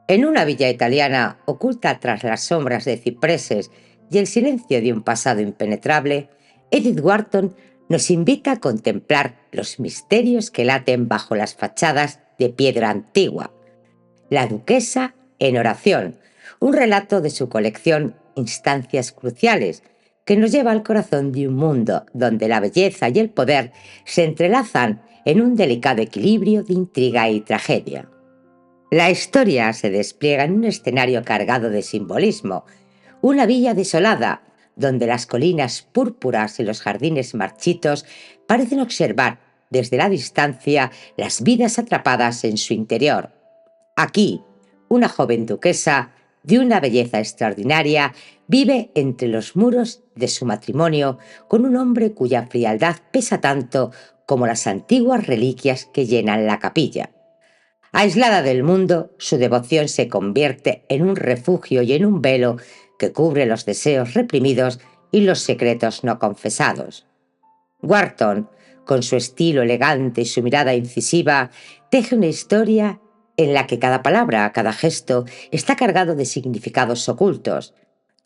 En una villa italiana oculta tras las sombras de cipreses y el silencio de un pasado impenetrable, Edith Wharton nos invita a contemplar los misterios que laten bajo las fachadas de piedra antigua. La duquesa en oración, un relato de su colección Instancias Cruciales, que nos lleva al corazón de un mundo donde la belleza y el poder se entrelazan en un delicado equilibrio de intriga y tragedia. La historia se despliega en un escenario cargado de simbolismo, una villa desolada, donde las colinas púrpuras y los jardines marchitos parecen observar desde la distancia las vidas atrapadas en su interior. Aquí, una joven duquesa de una belleza extraordinaria vive entre los muros de su matrimonio con un hombre cuya frialdad pesa tanto como las antiguas reliquias que llenan la capilla. Aislada del mundo, su devoción se convierte en un refugio y en un velo que cubre los deseos reprimidos y los secretos no confesados. Wharton, con su estilo elegante y su mirada incisiva, teje una historia en la que cada palabra, cada gesto, está cargado de significados ocultos.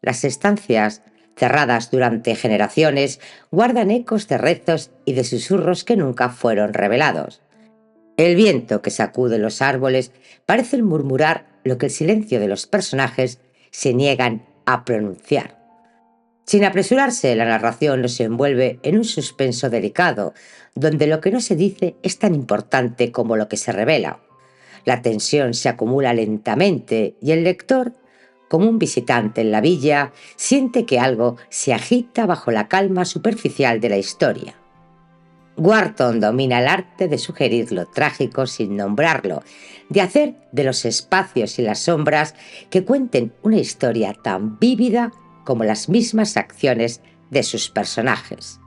Las estancias, cerradas durante generaciones, guardan ecos de rezos y de susurros que nunca fueron revelados. El viento que sacude los árboles parece murmurar lo que el silencio de los personajes se niegan a pronunciar. Sin apresurarse, la narración nos envuelve en un suspenso delicado, donde lo que no se dice es tan importante como lo que se revela. La tensión se acumula lentamente y el lector, como un visitante en la villa, siente que algo se agita bajo la calma superficial de la historia. Wharton domina el arte de sugerir lo trágico sin nombrarlo, de hacer de los espacios y las sombras que cuenten una historia tan vívida como las mismas acciones de sus personajes.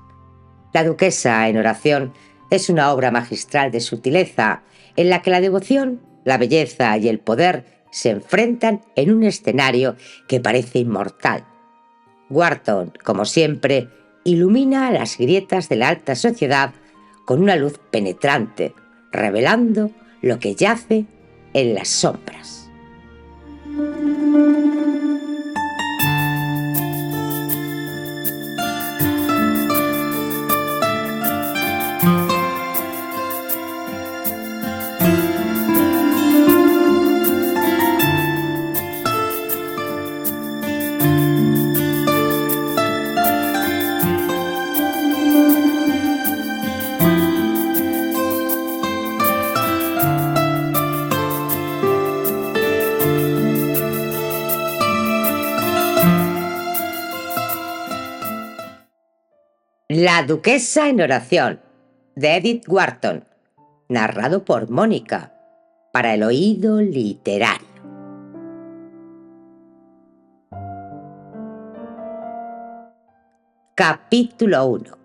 La duquesa en oración es una obra magistral de sutileza en la que la devoción, la belleza y el poder se enfrentan en un escenario que parece inmortal. Wharton, como siempre, ilumina las grietas de la alta sociedad con una luz penetrante, revelando lo que yace en las sombras. La duquesa en oración, de Edith Wharton, narrado por Mónica, para el oído literario. Capítulo 1.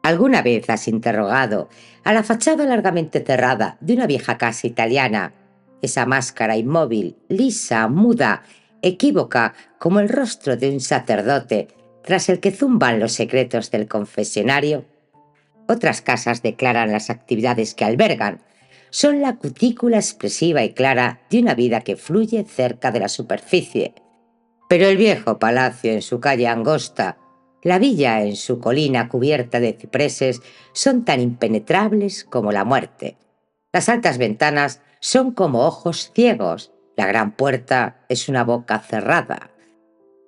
¿Alguna vez has interrogado a la fachada largamente cerrada de una vieja casa italiana, esa máscara inmóvil, lisa, muda, equívoca como el rostro de un sacerdote tras el que zumban los secretos del confesionario? Otras casas declaran las actividades que albergan. Son la cutícula expresiva y clara de una vida que fluye cerca de la superficie. Pero el viejo palacio en su calle angosta, la villa en su colina cubierta de cipreses, son tan impenetrables como la muerte. Las altas ventanas son como ojos ciegos. La gran puerta es una boca cerrada.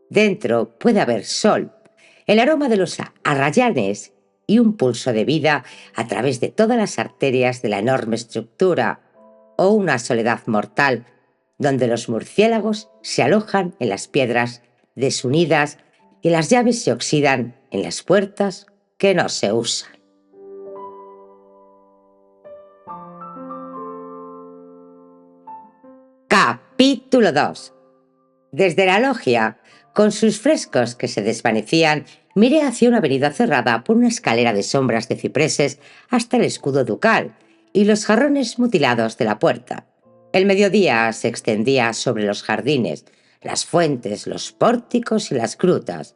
Dentro puede haber sol, el aroma de los arrayanes y un pulso de vida a través de todas las arterias de la enorme estructura, o una soledad mortal donde los murciélagos se alojan en las piedras desunidas y las llaves se oxidan en las puertas que no se usan. Capítulo 2. Desde la logia, con sus frescos que se desvanecían, miré hacia una avenida cerrada por una escalera de sombras de cipreses hasta el escudo ducal y los jarrones mutilados de la puerta. El mediodía se extendía sobre los jardines, las fuentes, los pórticos y las grutas.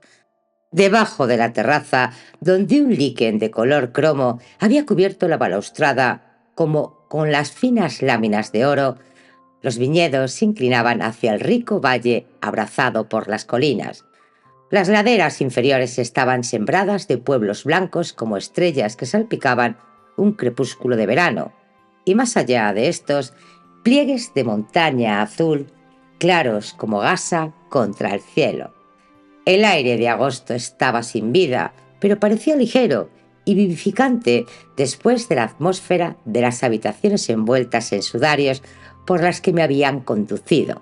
Debajo de la terraza, donde un líquen de color cromo había cubierto la balaustrada como con las finas láminas de oro, Los viñedos se inclinaban hacia el rico valle abrazado por las colinas. Las laderas inferiores estaban sembradas de pueblos blancos como estrellas que salpicaban un crepúsculo de verano, y más allá de estos, pliegues de montaña azul, claros como gasa contra el cielo. El aire de agosto estaba sin vida, pero parecía ligero y vivificante después de la atmósfera de las habitaciones envueltas en sudarios por las que me habían conducido.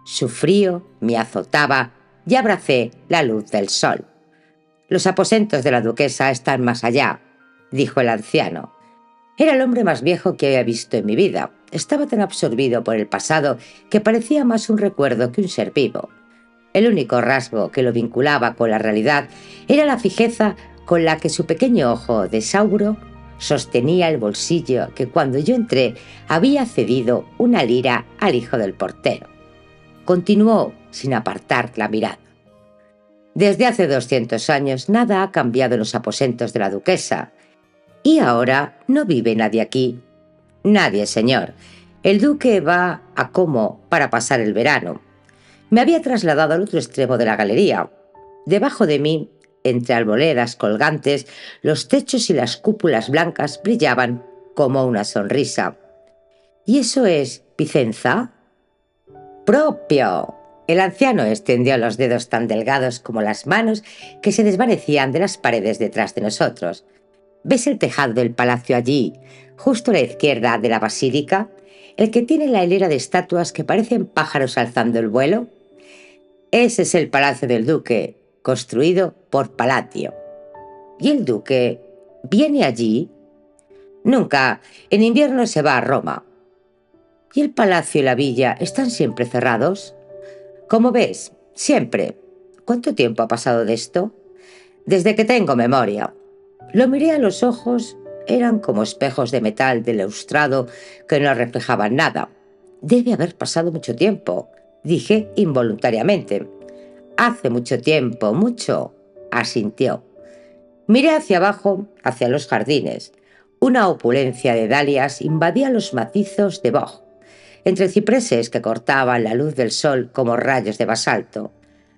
Su frío me azotaba y abracé la luz del sol. «Los aposentos de la duquesa están más allá», dijo el anciano. Era el hombre más viejo que había visto en mi vida. Estaba tan absorbido por el pasado que parecía más un recuerdo que un ser vivo. El único rasgo que lo vinculaba con la realidad era la fijeza con la que su pequeño ojo de sauro sostenía el bolsillo que cuando yo entré había cedido una lira al hijo del portero. Continuó sin apartar la mirada. «Desde hace 200 años nada ha cambiado en los aposentos de la duquesa. Y ahora no vive nadie aquí». «Nadie, señor. El duque va a Como para pasar el verano». Me había trasladado al otro extremo de la galería. Debajo de mí, entre arboledas colgantes, los techos y las cúpulas blancas brillaban como una sonrisa. «¿Y eso es Vicenza?» «Propio». El anciano extendió los dedos tan delgados como las manos que se desvanecían de las paredes detrás de nosotros. «¿Ves el tejado del palacio allí, justo a la izquierda de la basílica? El que tiene la hilera de estatuas que parecen pájaros alzando el vuelo. Ese es el palacio del duque, construido por Palatio». «¿Y el duque viene allí?» «Nunca. En invierno se va a Roma». «¿Y el palacio y la villa están siempre cerrados?» «Como ves, siempre». «¿Cuánto tiempo ha pasado de esto?» «Desde que tengo memoria». Lo miré a los ojos. Eran como espejos de metal delustrado que no reflejaban nada. «Debe haber pasado mucho tiempo», dije involuntariamente. «Hace mucho tiempo, mucho», asintió. Miré hacia abajo, hacia los jardines. Una opulencia de dalias invadía los macizos de boj, entre cipreses que cortaban la luz del sol como rayos de basalto.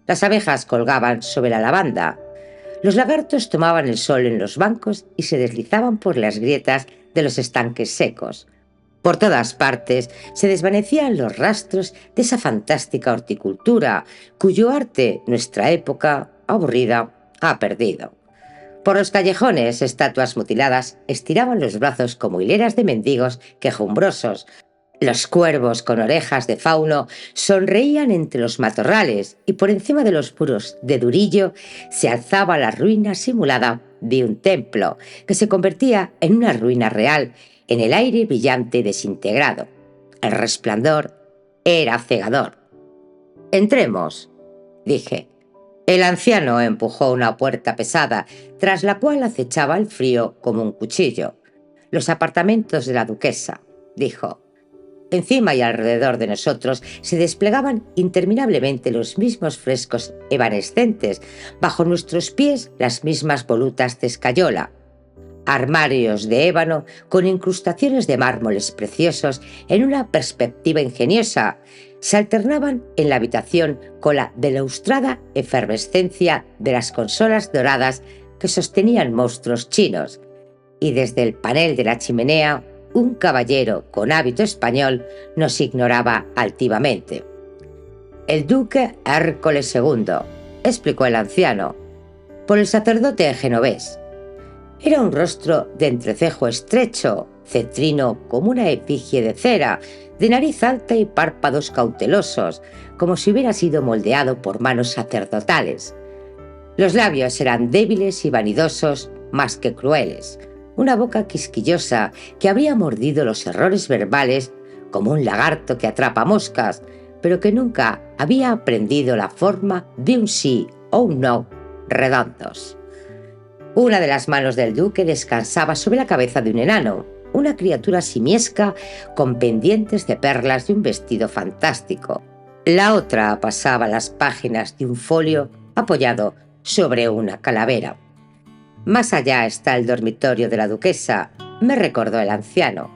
Las abejas colgaban sobre la lavanda. Los lagartos tomaban el sol en los bancos y se deslizaban por las grietas de los estanques secos. Por todas partes se desvanecían los rastros de esa fantástica horticultura, cuyo arte nuestra época, aburrida, ha perdido. Por los callejones, estatuas mutiladas estiraban los brazos como hileras de mendigos quejumbrosos. Los cuervos con orejas de fauno sonreían entre los matorrales y por encima de los muros de Durillo se alzaba la ruina simulada de un templo que se convertía en una ruina real en el aire brillante y desintegrado. El resplandor era cegador. «Entremos», dije. El anciano empujó una puerta pesada, tras la cual acechaba el frío como un cuchillo. «Los apartamentos de la duquesa», dijo. Encima y alrededor de nosotros se desplegaban interminablemente los mismos frescos evanescentes, bajo nuestros pies las mismas volutas de escayola. Armarios de ébano con incrustaciones de mármoles preciosos en una perspectiva ingeniosa se alternaban en la habitación con la delustrada efervescencia de las consolas doradas que sostenían monstruos chinos, y desde el panel de la chimenea un caballero con hábito español nos ignoraba altivamente. «El duque Hércules II», explicó el anciano, «por el sacerdote genovés». Era un rostro de entrecejo estrecho, cetrino como una efigie de cera, de nariz alta y párpados cautelosos, como si hubiera sido moldeado por manos sacerdotales. Los labios eran débiles y vanidosos, más que crueles. Una boca quisquillosa que habría mordido los errores verbales como un lagarto que atrapa moscas, pero que nunca había aprendido la forma de un sí o un no redondos. Una de las manos del duque descansaba sobre la cabeza de un enano, una criatura simiesca con pendientes de perlas y un vestido fantástico. La otra pasaba las páginas de un folio apoyado sobre una calavera. «Más allá está el dormitorio de la duquesa», me recordó el anciano.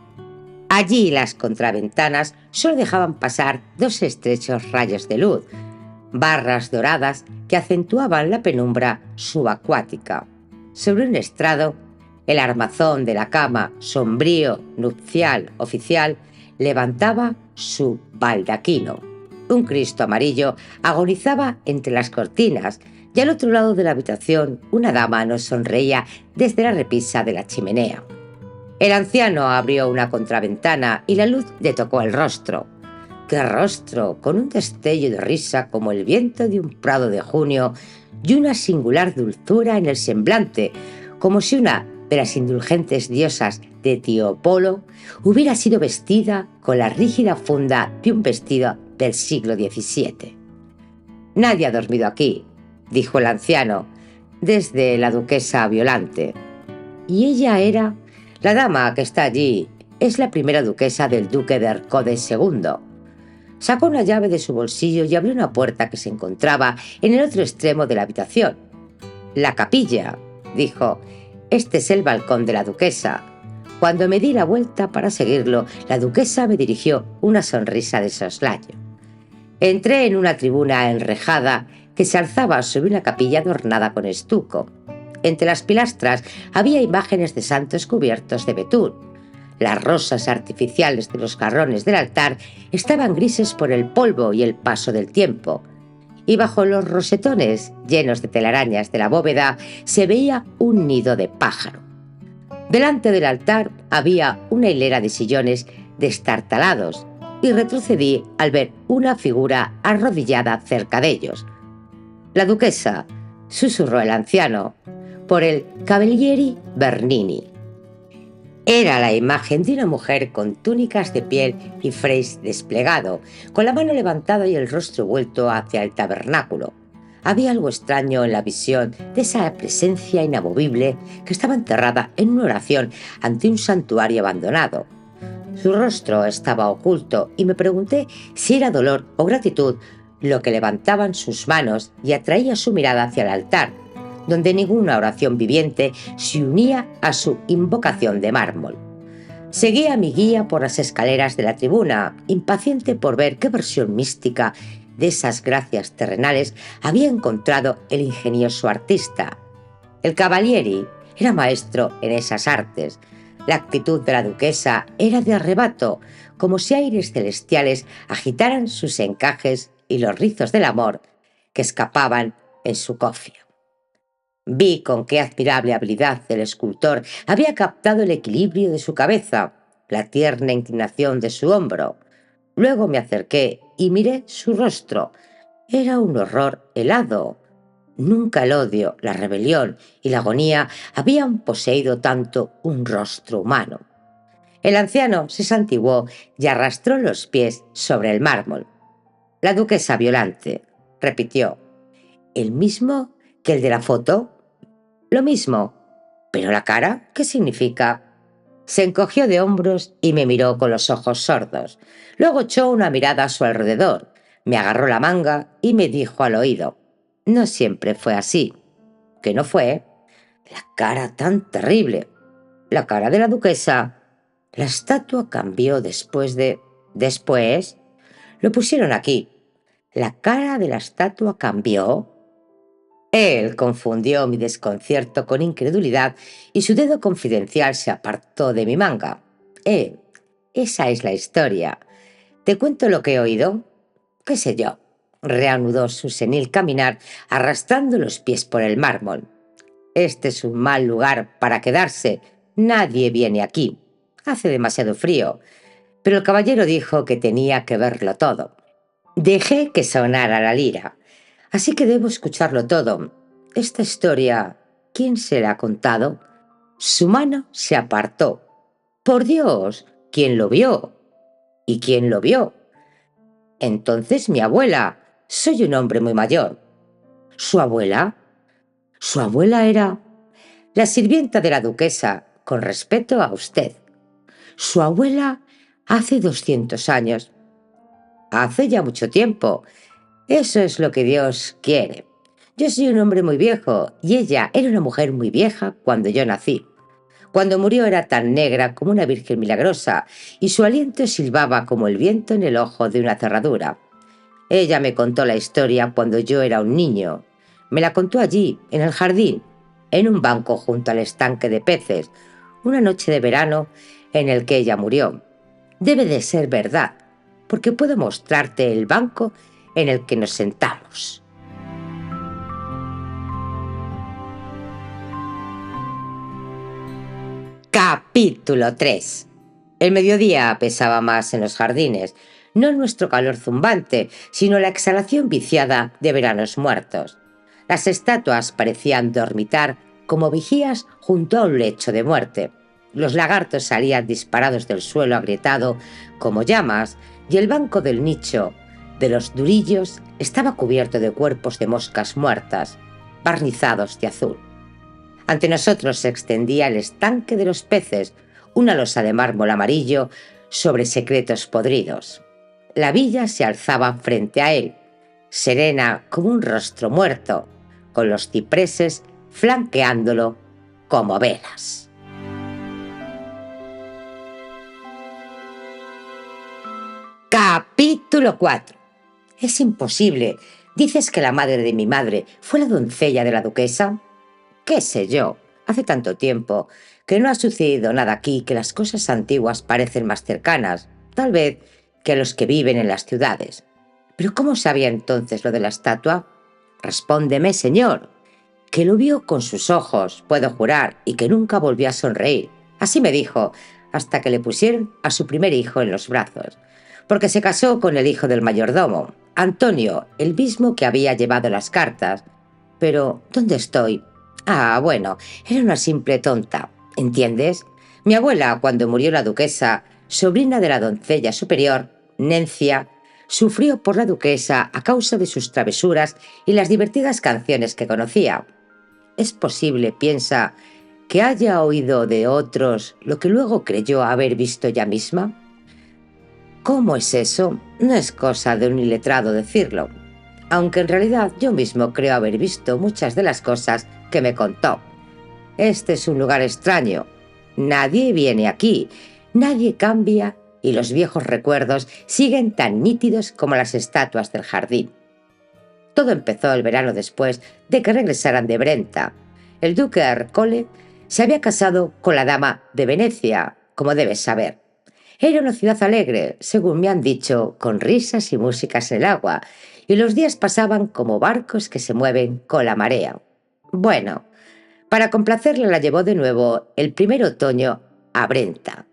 Allí las contraventanas solo dejaban pasar dos estrechos rayos de luz, barras doradas que acentuaban la penumbra subacuática. Sobre un estrado, el armazón de la cama sombrío, nupcial, oficial, levantaba su baldaquino. Un Cristo amarillo agonizaba entre las cortinas y al otro lado de la habitación una dama nos sonreía desde la repisa de la chimenea. El anciano abrió una contraventana y la luz le tocó el rostro. ¡Qué rostro! Con un destello de risa como el viento de un prado de junio y una singular dulzura en el semblante, como si una de las indulgentes diosas de Tiopolo hubiera sido vestida con la rígida funda de un vestido del siglo XVII. «Nadie ha dormido aquí», dijo el anciano, «desde la duquesa Violante». «¿Y ella era?» «La dama que está allí es la primera duquesa del duque de Hercodes II». Sacó una llave de su bolsillo y abrió una puerta que se encontraba en el otro extremo de la habitación. «La capilla», dijo, «este es el balcón de la duquesa». Cuando me di la vuelta para seguirlo, la duquesa me dirigió una sonrisa de soslayo. Entré en una tribuna enrejada que se alzaba sobre una capilla adornada con estuco. Entre las pilastras había imágenes de santos cubiertos de betún. Las rosas artificiales de los jarrones del altar estaban grises por el polvo y el paso del tiempo, y bajo los rosetones llenos de telarañas de la bóveda se veía un nido de pájaro. Delante del altar había una hilera de sillones destartalados, y retrocedí al ver una figura arrodillada cerca de ellos. «La duquesa», susurró el anciano, «por el Cavalieri Bernini». Era la imagen de una mujer con túnicas de piel y frays desplegado, con la mano levantada y el rostro vuelto hacia el tabernáculo. Había algo extraño en la visión de esa presencia inamovible que estaba enterrada en una oración ante un santuario abandonado. Su rostro estaba oculto y me pregunté si era dolor o gratitud lo que levantaban sus manos y atraía su mirada hacia el altar, donde ninguna oración viviente se unía a su invocación de mármol. Seguí a mi guía por las escaleras de la tribuna, impaciente por ver qué versión mística de esas gracias terrenales había encontrado el ingenioso artista. El Cavalieri era maestro en esas artes. La actitud de la duquesa era de arrebato, como si aires celestiales agitaran sus encajes y los rizos del amor que escapaban en su cofia. Vi con qué admirable habilidad el escultor había captado el equilibrio de su cabeza, la tierna inclinación de su hombro. Luego me acerqué y miré su rostro. Era un horror helado. Nunca el odio, la rebelión y la agonía habían poseído tanto un rostro humano. El anciano se santiguó y arrastró los pies sobre el mármol. «La duquesa Violante», repitió. «¿El mismo que el de la foto?» «Lo mismo. ¿Pero la cara? ¿Qué significa?» Se encogió de hombros y me miró con los ojos sordos. Luego echó una mirada a su alrededor, me agarró la manga y me dijo al oído: «No siempre fue así». «¿Qué no fue?» «La cara tan terrible». «La cara de la duquesa». «La estatua cambió después de...» «¿Después?» «Lo pusieron aquí». «¿La cara de la estatua cambió?» Él confundió mi desconcierto con incredulidad y su dedo confidencial se apartó de mi manga. Esa es la historia. ¿Te cuento lo que he oído?» «¿Qué sé yo?», reanudó su senil caminar arrastrando los pies por el mármol. «Este es un mal lugar para quedarse. Nadie viene aquí. Hace demasiado frío». Pero el caballero dijo que tenía que verlo todo. Dejé que sonara la lira. Así que debo escucharlo todo. Esta historia, ¿quién se la ha contado? Su mano se apartó. «Por Dios, ¿quién lo vio?» «¿Y quién lo vio?» «Entonces mi abuela. Soy un hombre muy mayor». «¿Su abuela?» «Su abuela era...» «La sirvienta de la duquesa, con respeto a usted». «Su abuela hace 200 años». «Hace ya mucho tiempo. Eso es lo que Dios quiere. Yo soy un hombre muy viejo y ella era una mujer muy vieja cuando yo nací. Cuando murió era tan negra como una virgen milagrosa y su aliento silbaba como el viento en el ojo de una cerradura. Ella me contó la historia cuando yo era un niño. Me la contó allí, en el jardín, en un banco junto al estanque de peces, una noche de verano en el que ella murió. Debe de ser verdad, porque puedo mostrarte el banco en el que nos sentamos. Capítulo 3. El mediodía pesaba más en los jardines, no nuestro calor zumbante, sino la exhalación viciada de veranos muertos. Las estatuas parecían dormitar como vigías junto a un lecho de muerte. Los lagartos salían disparados del suelo agrietado como llamas y el banco del nicho de los durillos estaba cubierto de cuerpos de moscas muertas, barnizados de azul. Ante nosotros se extendía el estanque de los peces, una losa de mármol amarillo sobre secretos podridos. La villa se alzaba frente a él, serena como un rostro muerto, con los cipreses flanqueándolo como velas. Capítulo 4. Es imposible. ¿Dices que la madre de mi madre fue la doncella de la duquesa? ¿Qué sé yo? Hace tanto tiempo que no ha sucedido nada aquí, que las cosas antiguas parecen más cercanas, tal vez, que a los que viven en las ciudades. ¿Pero cómo sabía entonces lo de la estatua? Respóndeme, señor, que lo vio con sus ojos, puedo jurar, y que nunca volvió a sonreír. Así me dijo, hasta que le pusieron a su primer hijo en los brazos, porque se casó con el hijo del mayordomo, Antonio, el mismo que había llevado las cartas. Pero, ¿dónde estoy? Ah, bueno, era una simple tonta, ¿entiendes? Mi abuela, cuando murió la duquesa, sobrina de la doncella superior, Nencia, sufrió por la duquesa a causa de sus travesuras y las divertidas canciones que conocía. Es posible, piensa, que haya oído de otros lo que luego creyó haber visto ella misma. ¿Cómo es eso? No es cosa de un iletrado decirlo, aunque en realidad yo mismo creo haber visto muchas de las cosas que me contó. Este es un lugar extraño. Nadie viene aquí, nadie cambia y los viejos recuerdos siguen tan nítidos como las estatuas del jardín. Todo empezó el verano después de que regresaran de Brenta. El duque Ercole se había casado con la dama de Venecia, como debes saber. Era una ciudad alegre, según me han dicho, con risas y músicas en el agua, y los días pasaban como barcos que se mueven con la marea. Bueno, para complacerla la llevó de nuevo el primer otoño a Brenta.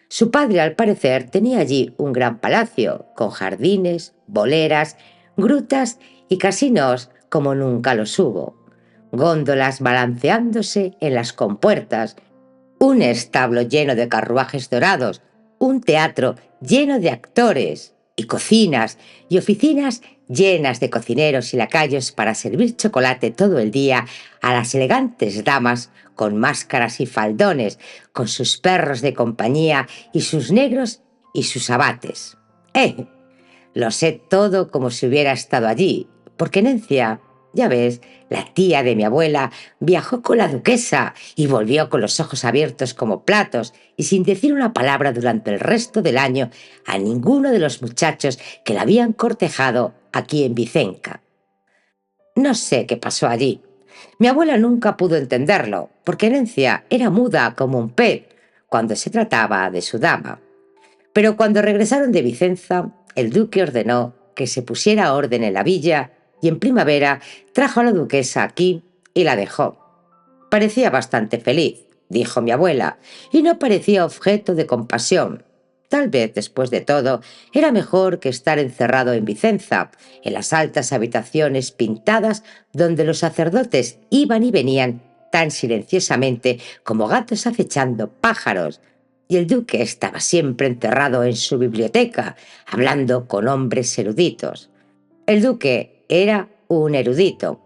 Su padre, al parecer, tenía allí un gran palacio, con jardines, boleras, grutas y casinos como nunca los hubo, góndolas balanceándose en las compuertas, un establo lleno de carruajes dorados, un teatro lleno de actores y cocinas y oficinas llenas de cocineros y lacayos para servir chocolate todo el día a las elegantes damas con máscaras y faldones, con sus perros de compañía y sus negros y sus abates. Lo sé todo como si hubiera estado allí, porque Nencia, ya ves, la tía de mi abuela, viajó con la duquesa y volvió con los ojos abiertos como platos y sin decir una palabra durante el resto del año a ninguno de los muchachos que la habían cortejado aquí en Vicenca. No sé qué pasó allí. Mi abuela nunca pudo entenderlo, porque Nencia era muda como un pez cuando se trataba de su dama. Pero cuando regresaron de Vicenza, el duque ordenó que se pusiera orden en la villa y en primavera trajo a la duquesa aquí y la dejó. Parecía bastante feliz, dijo mi abuela, y no parecía objeto de compasión. Tal vez, después de todo, era mejor que estar encerrado en Vicenza, en las altas habitaciones pintadas donde los sacerdotes iban y venían tan silenciosamente como gatos acechando pájaros, y el duque estaba siempre encerrado en su biblioteca, hablando con hombres eruditos. El duque era un erudito.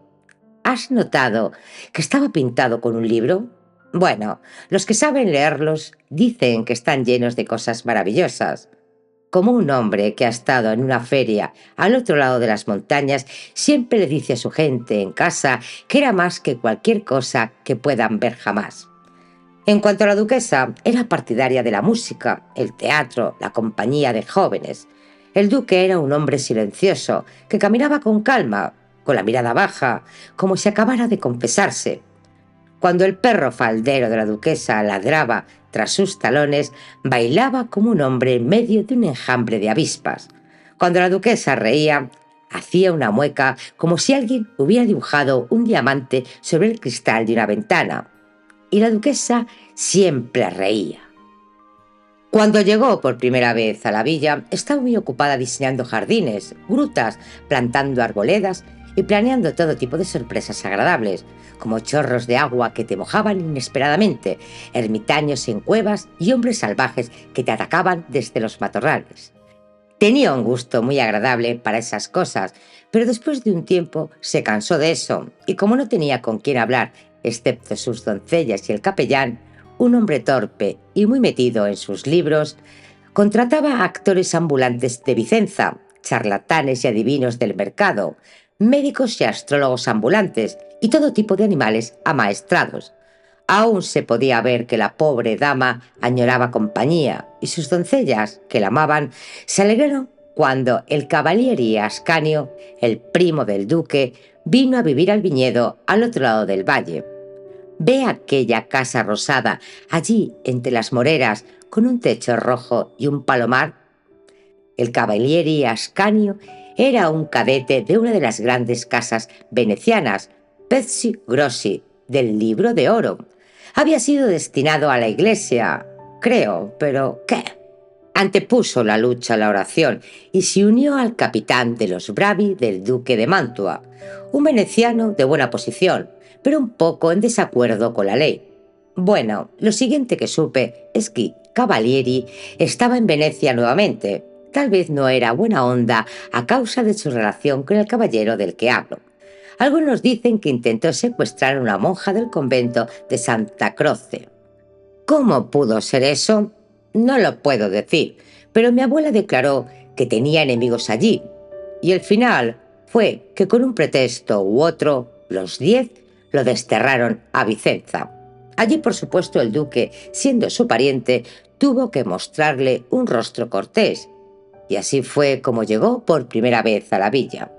¿Has notado que estaba pintado con un libro? Bueno, los que saben leerlos dicen que están llenos de cosas maravillosas. Como un hombre que ha estado en una feria al otro lado de las montañas siempre le dice a su gente en casa que era más que cualquier cosa que puedan ver jamás. En cuanto a la duquesa, era partidaria de la música, el teatro, la compañía de jóvenes. El duque era un hombre silencioso, que caminaba con calma, con la mirada baja, como si acabara de confesarse. Cuando el perro faldero de la duquesa ladraba tras sus talones, bailaba como un hombre en medio de un enjambre de avispas. Cuando la duquesa reía, hacía una mueca como si alguien hubiera dibujado un diamante sobre el cristal de una ventana. Y la duquesa siempre reía. Cuando llegó por primera vez a la villa, estaba muy ocupada diseñando jardines, grutas, plantando arboledas y planeando todo tipo de sorpresas agradables, como chorros de agua que te mojaban inesperadamente, ermitaños en cuevas y hombres salvajes que te atacaban desde los matorrales. Tenía un gusto muy agradable para esas cosas, pero después de un tiempo se cansó de eso, y como no tenía con quién hablar, excepto sus doncellas y el capellán, un hombre torpe y muy metido en sus libros, contrataba a actores ambulantes de Vicenza, charlatanes y adivinos del mercado, médicos y astrólogos ambulantes y todo tipo de animales amaestrados. Aún se podía ver que la pobre dama añoraba compañía, y sus doncellas, que la amaban, se alegraron cuando el Cavalieri Ascanio, el primo del duque, vino a vivir al viñedo al otro lado del valle. Ve aquella casa rosada, allí entre las moreras, con un techo rojo y un palomar. El Cavalieri Ascanio era un cadete de una de las grandes casas venecianas, Pezzi Grossi, del Libro de Oro. Había sido destinado a la iglesia, creo, pero ¿qué? Antepuso la lucha a la oración y se unió al capitán de los Bravi del duque de Mantua, un veneciano de buena posición, pero un poco en desacuerdo con la ley. Bueno, lo siguiente que supe es que Cavalieri estaba en Venecia nuevamente. Tal vez no era buena onda a causa de su relación con el caballero del que hablo. Algunos dicen que intentó secuestrar a una monja del convento de Santa Croce. ¿Cómo pudo ser eso? No lo puedo decir, pero mi abuela declaró que tenía enemigos allí, y el final fue que con un pretexto u otro, los 10 lo desterraron a Vicenza. Allí, por supuesto, el duque, siendo su pariente, tuvo que mostrarle un rostro cortés, y así fue como llegó por primera vez a la villa.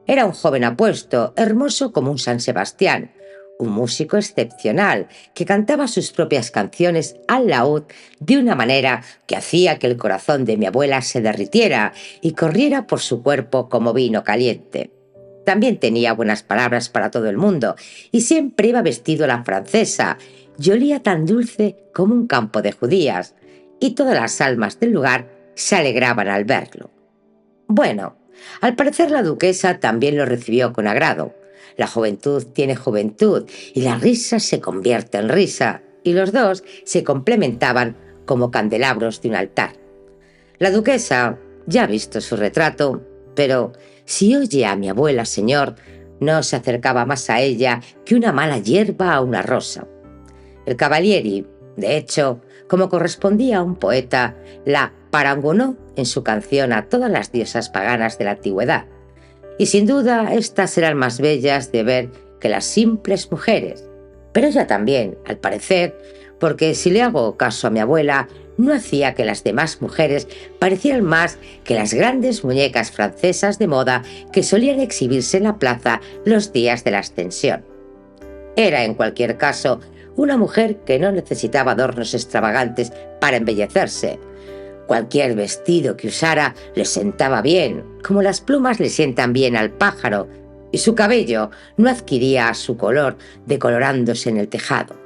Era un joven apuesto, hermoso como un San Sebastián, un músico excepcional que cantaba sus propias canciones al laúd de una manera que hacía que el corazón de mi abuela se derritiera y corriera por su cuerpo como vino caliente. También tenía buenas palabras para todo el mundo y siempre iba vestido a la francesa y olía tan dulce como un campo de judías, y todas las almas del lugar se alegraban al verlo. Bueno, al parecer la duquesa también lo recibió con agrado. La juventud tiene juventud y la risa se convierte en risa, y los dos se complementaban como candelabros de un altar. La duquesa ya ha visto su retrato, pero si oye a mi abuela, señor, no se acercaba más a ella que una mala hierba a una rosa. El Cavalieri, de hecho, como correspondía a un poeta, la parangonó en su canción a todas las diosas paganas de la antigüedad. Y sin duda estas eran más bellas de ver que las simples mujeres. Pero ella también, al parecer, porque si le hago caso a mi abuela, no hacía que las demás mujeres parecieran más que las grandes muñecas francesas de moda que solían exhibirse en la plaza los días de la Ascensión. Era, en cualquier caso, una mujer que no necesitaba adornos extravagantes para embellecerse. Cualquier vestido que usara le sentaba bien, como las plumas le sientan bien al pájaro, y su cabello no adquiría su color decolorándose en el tejado.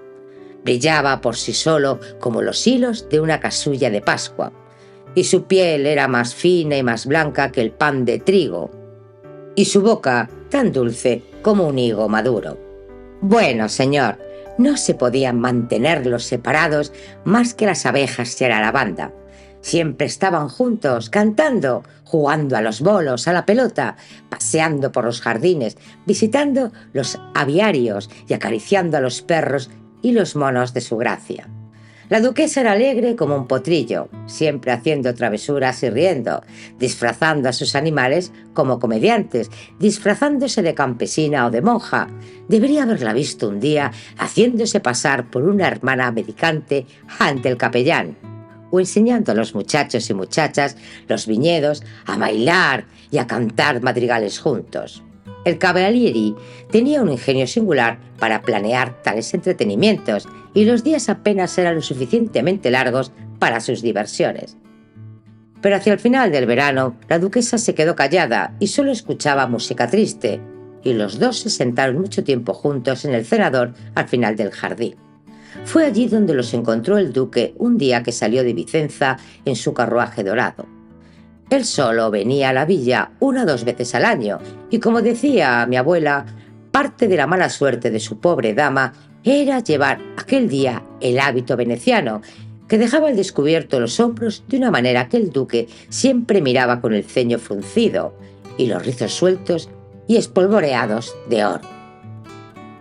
Brillaba por sí solo como los hilos de una casulla de Pascua, y su piel era más fina y más blanca que el pan de trigo, y su boca tan dulce como un higo maduro. Bueno, señor, no se podían mantenerlos separados más que las abejas y la lavanda. Siempre estaban juntos, cantando, jugando a los bolos, a la pelota, paseando por los jardines, visitando los aviarios y acariciando a los perros y los monos de su gracia. La duquesa era alegre como un potrillo, siempre haciendo travesuras y riendo, disfrazando a sus animales como comediantes, disfrazándose de campesina o de monja. Debería haberla visto un día haciéndose pasar por una hermana medicante ante el capellán, o enseñando a los muchachos y muchachas los viñedos a bailar y a cantar madrigales juntos. El Cavalieri tenía un ingenio singular para planear tales entretenimientos y los días apenas eran lo suficientemente largos para sus diversiones. Pero hacia el final del verano, la duquesa se quedó callada y solo escuchaba música triste, y los dos se sentaron mucho tiempo juntos en el cenador al final del jardín. Fue allí donde los encontró el duque un día que salió de Vicenza en su carruaje dorado. Él solo venía a la villa 1 o 2 veces al año, y como decía mi abuela, parte de la mala suerte de su pobre dama era llevar aquel día el hábito veneciano, que dejaba al descubierto los hombros de una manera que el duque siempre miraba con el ceño fruncido y los rizos sueltos y espolvoreados de oro.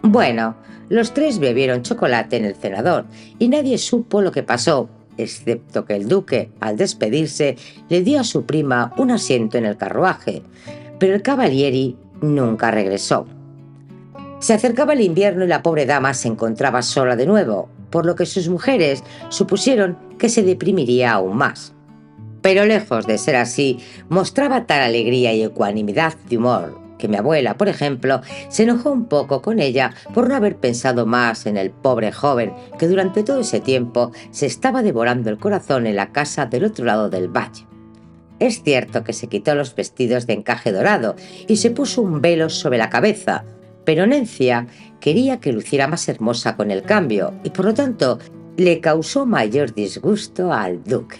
Bueno, los tres bebieron chocolate en el cenador y nadie supo lo que pasó, excepto que el duque, al despedirse, le dio a su prima un asiento en el carruaje, pero el Cavalieri nunca regresó. Se acercaba el invierno y la pobre dama se encontraba sola de nuevo, por lo que sus mujeres supusieron que se deprimiría aún más. Pero lejos de ser así, mostraba tal alegría y ecuanimidad de humor que mi abuela, por ejemplo, se enojó un poco con ella por no haber pensado más en el pobre joven que durante todo ese tiempo se estaba devorando el corazón en la casa del otro lado del valle. Es cierto que se quitó los vestidos de encaje dorado y se puso un velo sobre la cabeza, pero Nencia quería que luciera más hermosa con el cambio y por lo tanto le causó mayor disgusto al duque.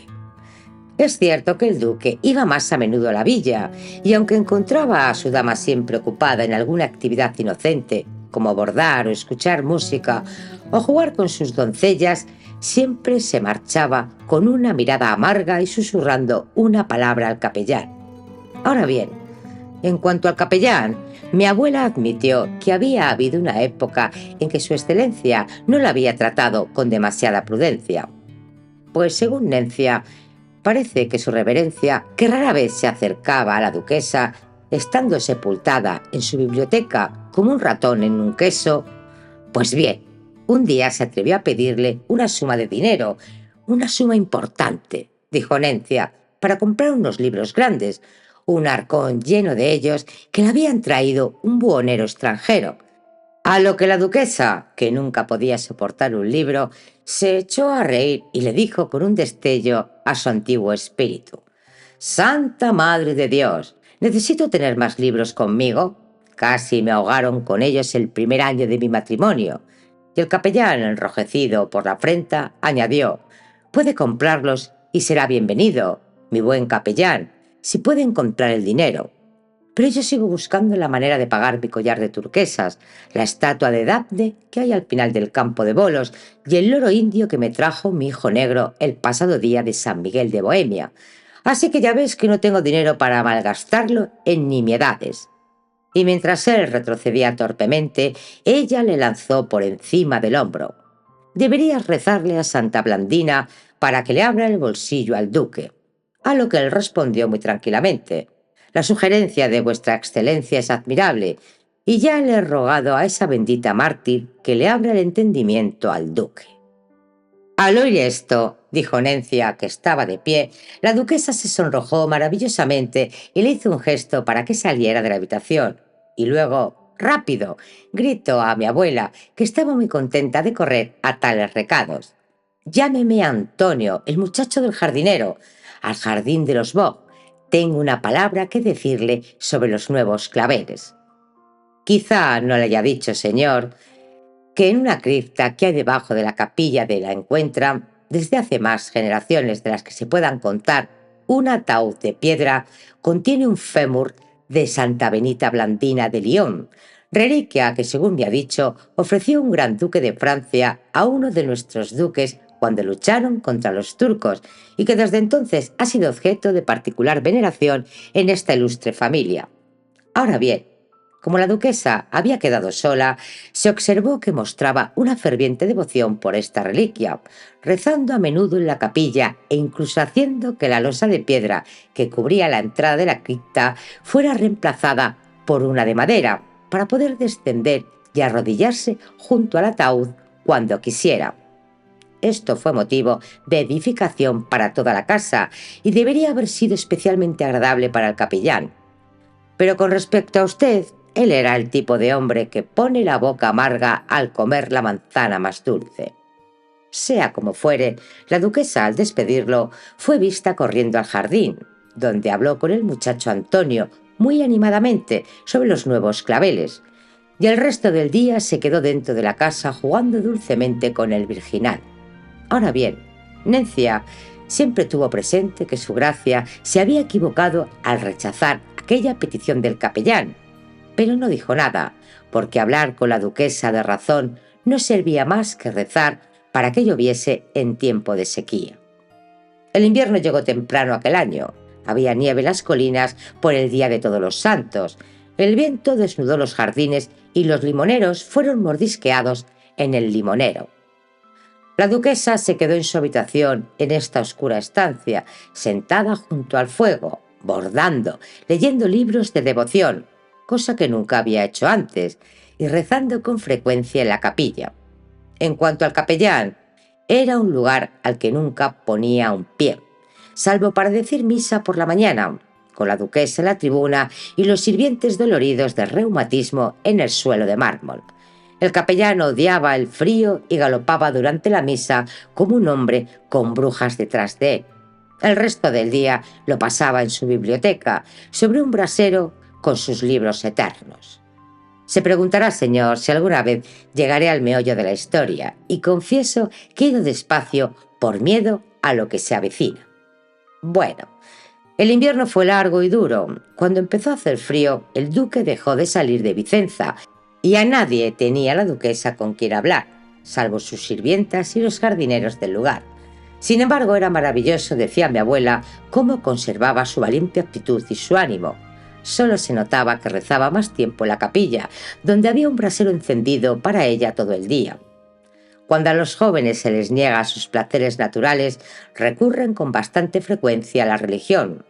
Es cierto que el duque iba más a menudo a la villa, y aunque encontraba a su dama siempre ocupada en alguna actividad inocente, como bordar o escuchar música o jugar con sus doncellas, siempre se marchaba con una mirada amarga y susurrando una palabra al capellán. Ahora bien, en cuanto al capellán, mi abuela admitió que había habido una época en que su excelencia no la había tratado con demasiada prudencia, pues según Nencia, parece que su reverencia, que rara vez se acercaba a la duquesa, estando sepultada en su biblioteca como un ratón en un queso, pues bien, un día se atrevió a pedirle una suma de dinero, una suma importante, dijo Nencia, para comprar unos libros grandes, un arcón lleno de ellos que le habían traído un buhonero extranjero. A lo que la duquesa, que nunca podía soportar un libro, se echó a reír y le dijo con un destello a su antiguo espíritu: «Santa Madre de Dios, ¿necesito tener más libros conmigo? Casi me ahogaron con ellos el primer año de mi matrimonio». Y el capellán, enrojecido por la afrenta, añadió: «Puede comprarlos y será bienvenido, mi buen capellán, si puede encontrar el dinero. Pero yo sigo buscando la manera de pagar mi collar de turquesas, la estatua de Dafne que hay al final del campo de bolos y el loro indio que me trajo mi hijo negro el pasado día de San Miguel de Bohemia. Así que ya ves que no tengo dinero para malgastarlo en nimiedades». Y mientras él retrocedía torpemente, ella le lanzó por encima del hombro: «Deberías rezarle a Santa Blandina para que le abra el bolsillo al duque». A lo que él respondió muy tranquilamente: «La sugerencia de vuestra excelencia es admirable, y ya le he rogado a esa bendita mártir que le abra el entendimiento al duque». Al oír esto, dijo Nencia, que estaba de pie, la duquesa se sonrojó maravillosamente y le hizo un gesto para que saliera de la habitación. Y luego, rápido, gritó a mi abuela, que estaba muy contenta de correr a tales recados: «Llámeme Antonio, el muchacho del jardinero, al jardín de los Bog. Tengo una palabra que decirle sobre los nuevos claveles». Quizá no le haya dicho, señor, que en una cripta que hay debajo de la capilla de la Encuentra, desde hace más generaciones de las que se puedan contar, un ataúd de piedra contiene un fémur de Santa Benita Blandina de Lyon, reliquia que, según me ha dicho, ofreció un gran duque de Francia a uno de nuestros duques cuando lucharon contra los turcos, y que desde entonces ha sido objeto de particular veneración en esta ilustre familia. Ahora bien, Como la duquesa había quedado sola, se observó que mostraba una ferviente devoción por esta reliquia, rezando a menudo en la capilla e incluso haciendo que la losa de piedra que cubría la entrada de la cripta fuera reemplazada por una de madera, para poder descender y arrodillarse junto al ataúd cuando quisiera. Esto fue motivo de edificación para toda la casa y debería haber sido especialmente agradable para el capellán. Pero con respecto a usted, él era el tipo de hombre que pone la boca amarga al comer la manzana más dulce. Sea como fuere, la duquesa, al despedirlo, fue vista corriendo al jardín, donde habló con el muchacho Antonio muy animadamente sobre los nuevos claveles, y el resto del día se quedó dentro de la casa jugando dulcemente con el virginal. Ahora bien, Nencia siempre tuvo presente que su gracia se había equivocado al rechazar aquella petición del capellán, pero no dijo nada, porque hablar con la duquesa de razón no servía más que rezar para que lloviese en tiempo de sequía. El invierno llegó temprano aquel año. Había nieve en las colinas por el Día de Todos los Santos. El viento desnudó los jardines y los limoneros fueron mordisqueados en el limonero. La duquesa se quedó en su habitación en esta oscura estancia, sentada junto al fuego, bordando, leyendo libros de devoción, cosa que nunca había hecho antes, y rezando con frecuencia en la capilla. En cuanto al capellán, era un lugar al que nunca ponía un pie, salvo para decir misa por la mañana, con la duquesa en la tribuna y los sirvientes doloridos de reumatismo en el suelo de mármol. El capellán odiaba el frío y galopaba durante la misa como un hombre con brujas detrás de él. El resto del día lo pasaba en su biblioteca, sobre un brasero con sus libros eternos. Se preguntará, señor, si alguna vez llegaré al meollo de la historia, y confieso que he ido despacio por miedo a lo que se avecina. Bueno, el invierno fue largo y duro. Cuando empezó a hacer frío, el duque dejó de salir de Vicenza y a nadie tenía la duquesa con quien hablar, salvo sus sirvientas y los jardineros del lugar. Sin embargo, era maravilloso, decía mi abuela, cómo conservaba su valiente actitud y su ánimo. Solo se notaba que rezaba más tiempo en la capilla, donde había un brasero encendido para ella todo el día. Cuando a los jóvenes se les niega sus placeres naturales, recurren con bastante frecuencia a la religión.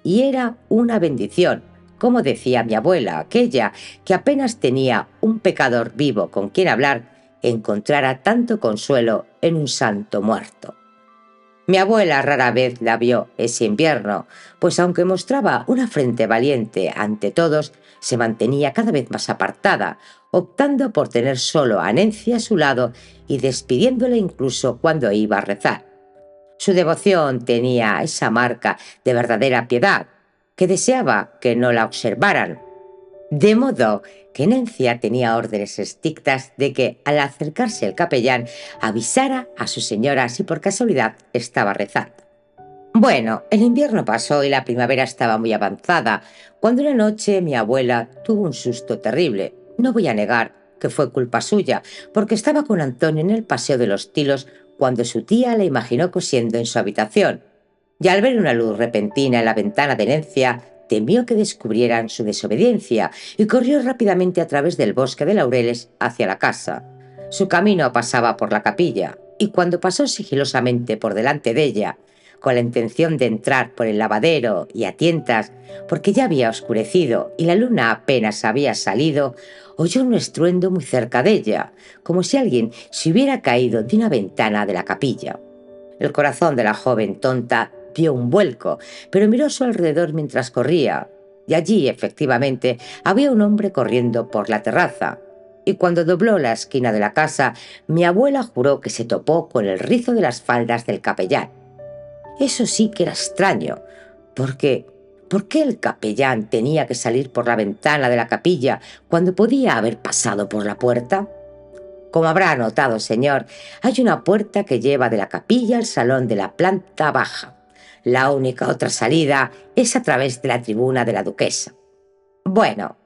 Y era una bendición, como decía mi abuela, aquella que apenas tenía un pecador vivo con quien hablar, encontrara tanto consuelo en un santo muerto. Mi abuela rara vez la vio ese invierno, pues aunque mostraba una frente valiente ante todos, se mantenía cada vez más apartada, optando por tener solo a Nencia a su lado y despidiéndola incluso cuando iba a rezar. Su devoción tenía esa marca de verdadera piedad, que deseaba que no la observaran, de modo que Nencia tenía órdenes estrictas de que, al acercarse el capellán, avisara a su señora si por casualidad estaba rezando. Bueno, el invierno pasó y la primavera estaba muy avanzada, cuando una noche mi abuela tuvo un susto terrible. No voy a negar que fue culpa suya, porque estaba con Antonio en el Paseo de los Tilos cuando su tía la imaginó cosiendo en su habitación. Y al ver una luz repentina en la ventana de Nencia, temió que descubrieran su desobediencia y corrió rápidamente a través del bosque de laureles hacia la casa. Su camino pasaba por la capilla, y cuando pasó sigilosamente por delante de ella, con la intención de entrar por el lavadero y a tientas, porque ya había oscurecido y la luna apenas había salido, oyó un estruendo muy cerca de ella, como si alguien se hubiera caído de una ventana de la capilla. El corazón de la joven tonta dio un vuelco, pero miró a su alrededor mientras corría, y allí, efectivamente, había un hombre corriendo por la terraza. Y cuando dobló la esquina de la casa, mi abuela juró que se topó con el rizo de las faldas del capellán. Eso sí que era extraño, porque ¿por qué el capellán tenía que salir por la ventana de la capilla cuando podía haber pasado por la puerta? Como habrá notado, señor, hay una puerta que lleva de la capilla al salón de la planta baja. La única otra salida es a través de la tribuna de la duquesa. Bueno,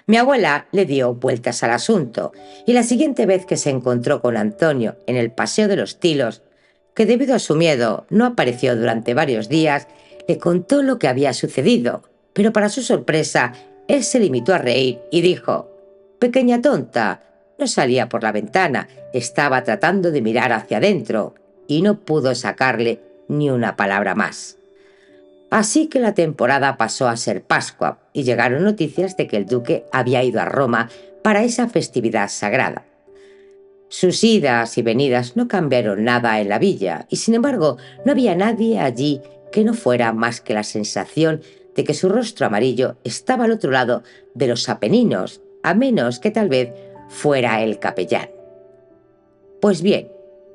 mi abuela le dio vueltas al asunto, y la siguiente vez que se encontró con Antonio en el Paseo de los Tilos, que debido a su miedo no apareció durante varios días, le contó lo que había sucedido, pero para su sorpresa, Él se limitó a reír y dijo: «Pequeña tonta». No salía por la ventana, estaba tratando de mirar hacia adentro y no pudo sacarle ni una palabra más. Así que la temporada pasó a ser Pascua y llegaron noticias de que el duque había ido a Roma para esa festividad sagrada. Sus idas y venidas no cambiaron nada en la villa y, sin embargo, no había nadie allí que no fuera más que la sensación de que su rostro amarillo estaba al otro lado de los Apeninos, a menos que tal vez fuera el capellán. Pues bien,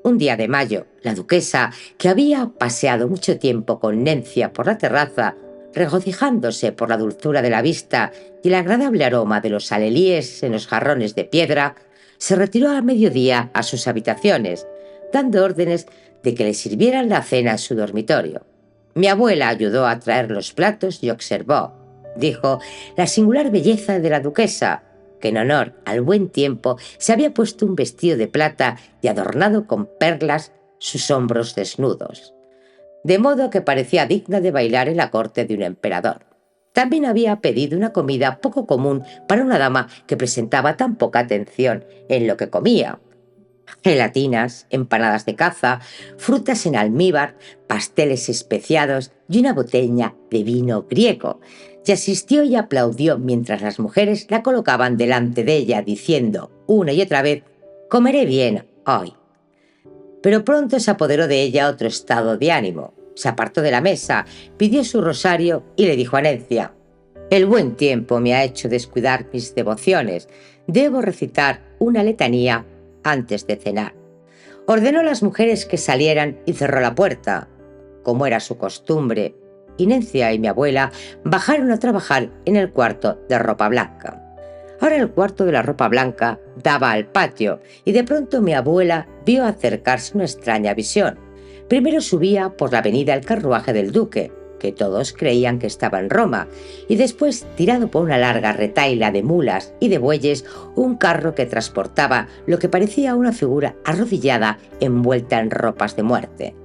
un día de mayo, la duquesa, que había paseado mucho tiempo con Nencia por la terraza, regocijándose por la dulzura de la vista y el agradable aroma de los alelíes en los jarrones de piedra, se retiró al mediodía a sus habitaciones, dando órdenes de que le sirvieran la cena en su dormitorio. Mi abuela ayudó a traer los platos y observó, dijo, la singular belleza de la duquesa, que en honor al buen tiempo se había puesto un vestido de plata y adornado con perlas sus hombros desnudos, de modo que parecía digna de bailar en la corte de un emperador. También había pedido una comida poco común para una dama que prestaba tan poca atención en lo que comía: gelatinas, empanadas de caza, frutas en almíbar, pasteles especiados y una botella de vino griego. Y asistió y aplaudió mientras las mujeres la colocaban delante de ella, diciendo una y otra vez: «Comeré bien hoy». Pero pronto se apoderó de ella otro estado de ánimo. Se apartó de la mesa, pidió su rosario y le dijo a Nencia: «El buen tiempo me ha hecho descuidar mis devociones. Debo recitar una letanía antes de cenar». Ordenó a las mujeres que salieran y cerró la puerta. Como era su costumbre, Nencia y mi abuela bajaron a trabajar en el cuarto de ropa blanca. Ahora el cuarto de la ropa blanca daba al patio y de pronto mi abuela vio acercarse una extraña visión. Primero subía por la avenida el carruaje del duque, que todos creían que estaba en Roma, y después, tirado por una larga retahíla de mulas y de bueyes, un carro que transportaba lo que parecía una figura arrodillada envuelta en ropas de muerte.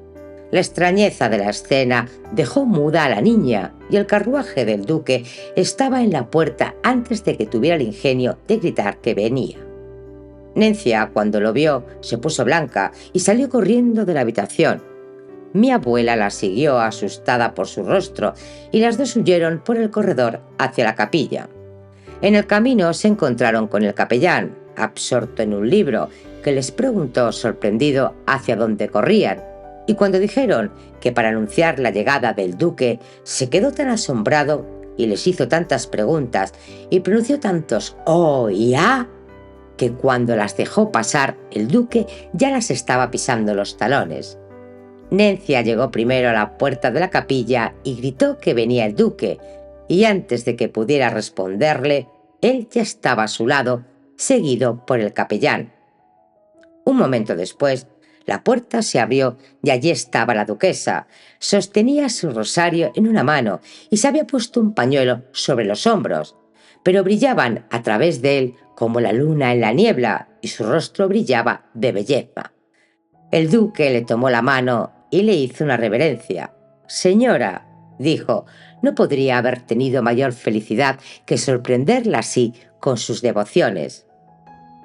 La extrañeza de la escena dejó muda a la niña y el carruaje del duque estaba en la puerta antes de que tuviera el ingenio de gritar que venía. Nencia, cuando lo vio, se puso blanca y salió corriendo de la habitación. Mi abuela la siguió asustada por su rostro y las dos huyeron por el corredor hacia la capilla. En el camino se encontraron con el capellán, absorto en un libro, que les preguntó sorprendido hacia dónde corrían, y cuando dijeron que para anunciar la llegada del duque, se quedó tan asombrado y les hizo tantas preguntas y pronunció tantos «oh» y «ah», que cuando las dejó pasar, el duque ya las estaba pisando los talones. Nencia llegó primero a la puerta de la capilla y gritó que venía el duque, y antes de que pudiera responderle, él ya estaba a su lado, seguido por el capellán. Un momento después, la puerta se abrió y allí estaba la duquesa. Sostenía su rosario en una mano y se había puesto un pañuelo sobre los hombros, pero brillaban a través de él como la luna en la niebla y su rostro brillaba de belleza. El duque le tomó la mano y le hizo una reverencia. «Señora», dijo, «no podría haber tenido mayor felicidad que sorprenderla así con sus devociones».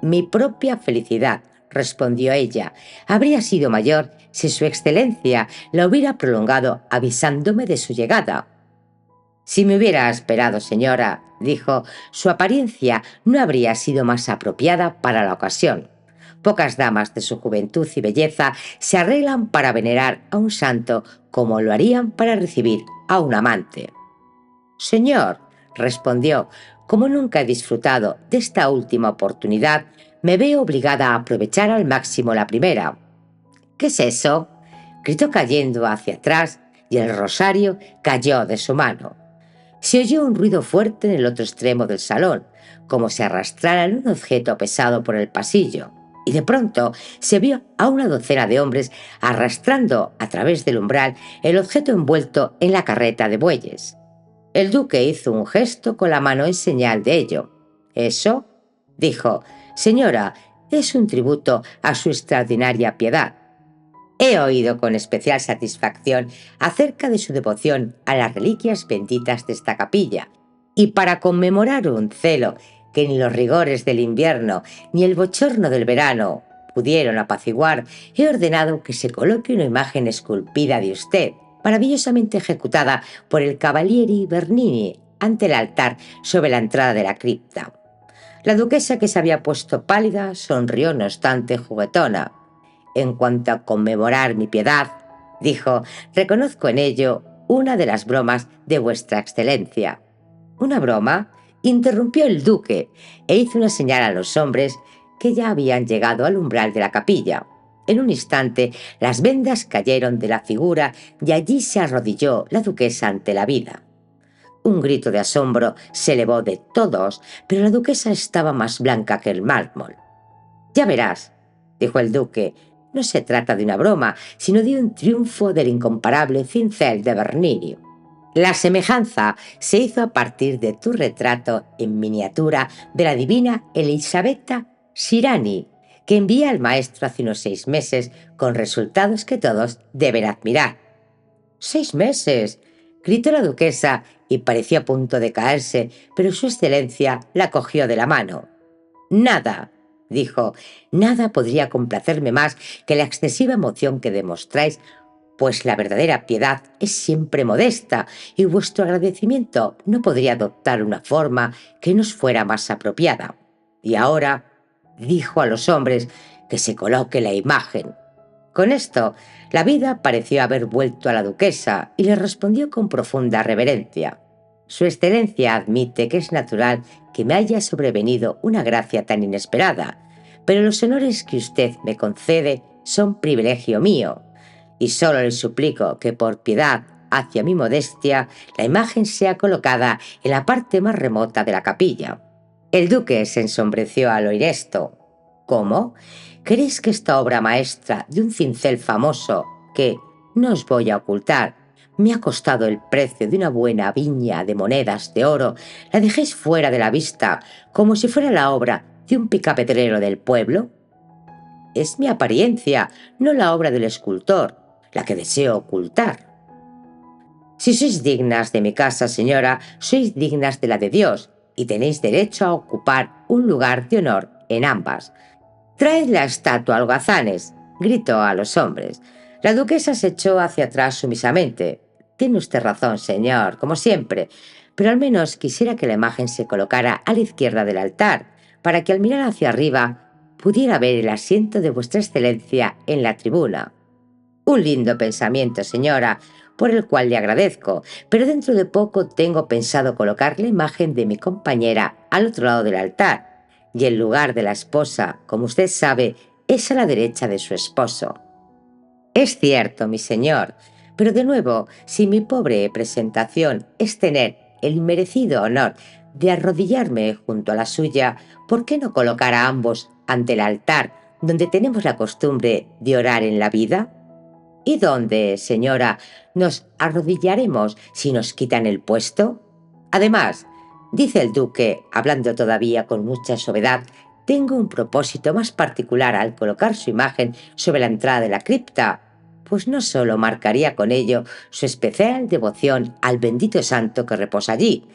«Mi propia felicidad», respondió ella, «habría sido mayor si su excelencia la hubiera prolongado avisándome de su llegada». «Si me hubiera esperado, señora», dijo, «su apariencia no habría sido más apropiada para la ocasión. Pocas damas de su juventud y belleza se arreglan para venerar a un santo como lo harían para recibir a un amante». «Señor», respondió, «como nunca he disfrutado de esta última oportunidad, me veo obligada a aprovechar al máximo la primera». «¿Qué es eso?», gritó cayendo hacia atrás, y el rosario cayó de su mano. Se oyó un ruido fuerte en el otro extremo del salón, como si arrastraran un objeto pesado por el pasillo, y de pronto se vio a una docena de hombres arrastrando a través del umbral el objeto envuelto en la carreta de bueyes. El duque hizo un gesto con la mano en señal de ello. «¿Eso?», dijo. «Señora, es un tributo a su extraordinaria piedad. He oído con especial satisfacción acerca de su devoción a las reliquias benditas de esta capilla, Y para conmemorar un celo que ni los rigores del invierno ni el bochorno del verano pudieron apaciguar, he ordenado que se coloque una imagen esculpida de usted, maravillosamente ejecutada por el Cavalieri Bernini, ante el altar sobre la entrada de la cripta. La duquesa, que se había puesto pálida, sonrió no obstante juguetona. En cuanto a conmemorar mi piedad, dijo, reconozco en ello una de las bromas de vuestra excelencia. ¿Una broma?, interrumpió el duque e hizo una señal a los hombres que ya habían llegado al umbral de la capilla. En un instante las vendas cayeron de la figura y allí se arrodilló la duquesa ante la vida. Un grito de asombro se elevó de todos, pero la duquesa estaba más blanca que el mármol. «Ya verás», dijo el duque, «no se trata de una broma, sino de un triunfo del incomparable cincel de Bernini. La semejanza se hizo a partir de tu retrato en miniatura de la divina Elisabetta Sirani, que envié al maestro hace unos 6 meses, con resultados que todos deben admirar». «¿6 meses?», gritó la duquesa y pareció a punto de caerse, pero su excelencia la cogió de la mano. «Nada», dijo, «nada podría complacerme más que la excesiva emoción que demostráis, pues la verdadera piedad es siempre modesta y vuestro agradecimiento no podría adoptar una forma que nos fuera más apropiada. Y ahora», dijo a los hombres, «que se coloque la imagen». Con esto, la vida pareció haber vuelto a la duquesa y le respondió con profunda reverencia. «Su excelencia admite que es natural que me haya sobrevenido una gracia tan inesperada, pero los honores que usted me concede son privilegio mío, y solo le suplico que por piedad hacia mi modestia la imagen sea colocada en la parte más remota de la capilla». El duque se ensombreció al oír esto. «¿Cómo? ¿Queréis que esta obra maestra de un cincel famoso, que, no os voy a ocultar, me ha costado el precio de una buena viña de monedas de oro, la dejéis fuera de la vista como si fuera la obra de un picapedrero del pueblo? Es mi apariencia, no la obra del escultor, la que deseo ocultar. Si sois dignas de mi casa, señora, sois dignas de la de Dios, y tenéis derecho a ocupar un lugar de honor en ambas. «Traed la estatua, holgazanes», gritó a los hombres. La duquesa se echó hacia atrás sumisamente. «Tiene usted razón, señor, como siempre, pero al menos quisiera que la imagen se colocara a la izquierda del altar, para que al mirar hacia arriba pudiera ver el asiento de vuestra excelencia en la tribuna». «Un lindo pensamiento, señora, por el cual le agradezco, pero dentro de poco tengo pensado colocar la imagen de mi compañera al otro lado del altar, y el lugar de la esposa, como usted sabe, es a la derecha de su esposo». «Es cierto, mi señor, pero de nuevo, si mi pobre presentación es tener el inmerecido honor de arrodillarme junto a la suya, ¿por qué no colocar a ambos ante el altar donde tenemos la costumbre de orar en la vida? ¿Y dónde, señora, nos arrodillaremos si nos quitan el puesto? Además, dice el duque, hablando todavía con mucha sobriedad, tengo un propósito más particular al colocar su imagen sobre la entrada de la cripta, pues no solo marcaría con ello su especial devoción al bendito santo que reposa allí,